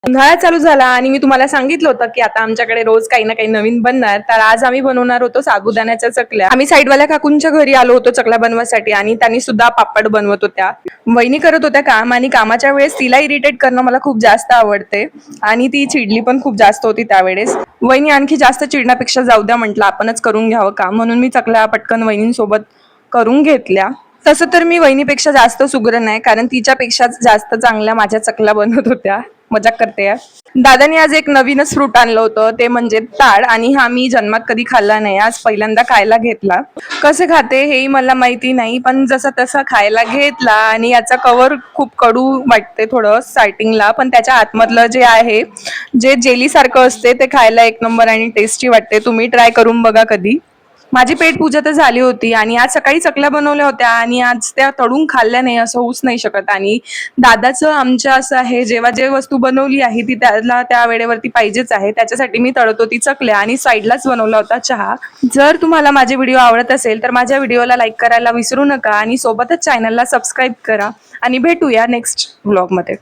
उन्हाळा चालू झाला आणि मी तुम्हाला सांगितलं होतं की आता आमच्याकडे रोज काही ना काही नवीन बनणार. तर आज आम्ही बनवणार होतो साबुदाण्याच्या चकल्या. आम्ही साईडवाल्या काकूंच्या घरी आलो होतो चकल्या बनवायसाठी आणि त्यांनी सुद्धा पापड बनवत होत्या. वहिनी करत होत्या काम आणि कामाच्या वेळेस तिला इरिटेट करणं मला खूप जास्त आवडते आणि ती चिडली पण खूप जास्त होती त्यावेळेस. वहिनी आणखी जास्त चिडण्यापेक्षा जाऊ द्या म्हटलं आपणच करून घ्यावं काम, म्हणून मी चकल्या पटकन वहिनींसोबत करून घेतल्या. तसं तर मी वहिनीपेक्षा जास्त सुगरण नाही, कारण तिच्यापेक्षा जास्त चांगल्या माझ्या चकल्या बनवत होत्या. मजाक करते यार. दादानी आज एक नवीनच फ्रूट आणलं होतं, ते म्हणजे ताड, आणि हा मी जन्मात कधी खाल्ला नाही, आज पहिल्यांदा खायला घेतला. कसे खाते हेही मला माहिती नाही, पण जसं तसं खायला घेतला. आणि याचा कवर खूप कडू वाटते थोडं स्टार्टिंगला, पण त्याच्या आतमधलं जे आहे जे जेली सारखं असते ते खायला एक नंबर आणि टेस्टी वाटते. तुम्ही ट्राय करून बघा कधी. माझी पेट पूजा तर झाली होती आणि आज सकाळी चकल्या बनवल्या होत्या आणि आज त्या तळून खाल्ल्या नाही असं होऊच नाही शकत. आणि दादाचं आमच्या असं आहे, जेव्हा जे वस्तू बनवली आहे ती त्याला त्या वेळेवरती पाहिजेच आहे, त्याच्यासाठी मी तळत होती चकल्या आणि साईडलाच बनवला होता चहा. जर तुम्हाला माझे व्हिडिओ आवडत असेल तर माझ्या व्हिडिओला लाईक करायला विसरू नका आणि सोबतच चॅनलला सबस्क्राईब करा आणि भेटूया नेक्स्ट व्लॉगमध्ये.